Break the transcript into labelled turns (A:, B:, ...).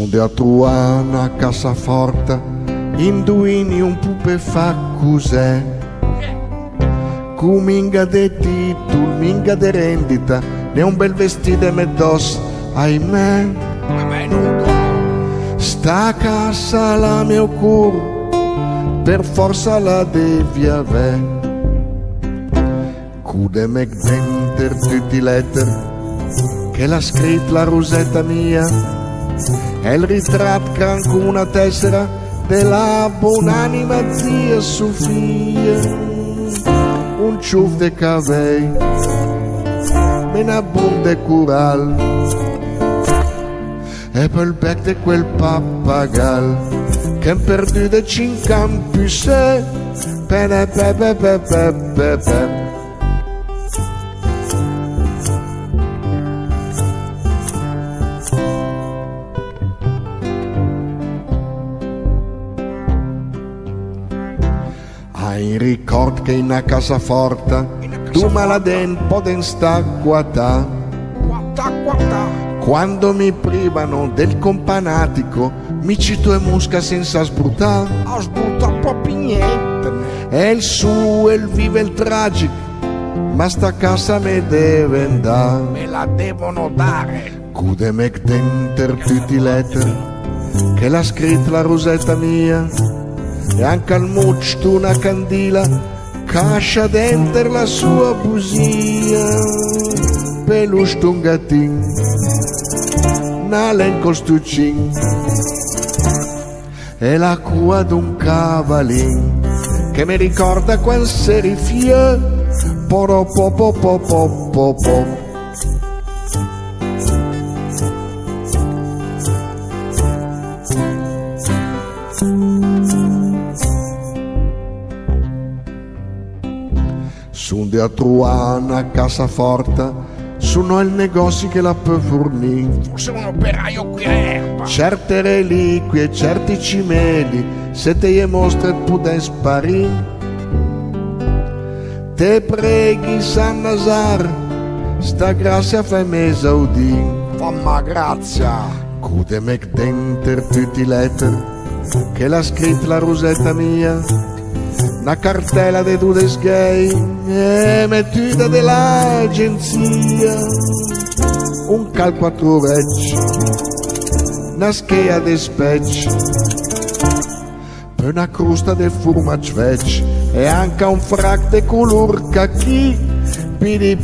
A: Sonde a trovare una cassaforte, induini un pupe fa cos'è. Minga de titolo, minga de rendita, né un bel vestito e meddos, ahimè. Sta casa la mio cuore, per forza la devi avere. Cude mec denter tutti letter, che l'ha scritto la Rosetta mia, e il ritratto gran con una tessera della buonanima zia Sofia. Un ciuff de cavei, me una bunde cural, e per il bec de quel pappagal, che han perduto 5 anni più se, pe. Hai ricordo che in una cassaforte tu maladen poden sta guatà. Quando mi privano del companatico mi cito e musca senza sbrutà.
B: Ho sbrutato proprio niente.
A: E il suo, il vive il tragico, ma sta casa me deve andare.
B: Me la devono dare.
A: Cude mec denter tutti letter, che l'ha scritto la Rosetta mia. E anche al muccio una candela cascia dentro la sua busia. Peluche un gattin, nalen costuccin, e la cua d'un cavalin che mi ricorda quando si rifia. Po. Sonde a trovare una cassaforte, sono il negozio che la può fornire.
B: Forse un operaio qui a Erba.
A: Certe reliquie, certi cimeli, se te gli mostre puoi sparire. Te preghi San Nazar, sta grazia fai mesa udin.
B: Famma grazia.
A: Cude mec denter tutti letter, che l'ha scritto la Rosetta mia. Una cartella de dudes gay e mettuta dell'agenzia, un cal 4 vecchi, una schea de spec, poi una crusta de formaggio vecchi e anche un frac de color cacchi. Pi.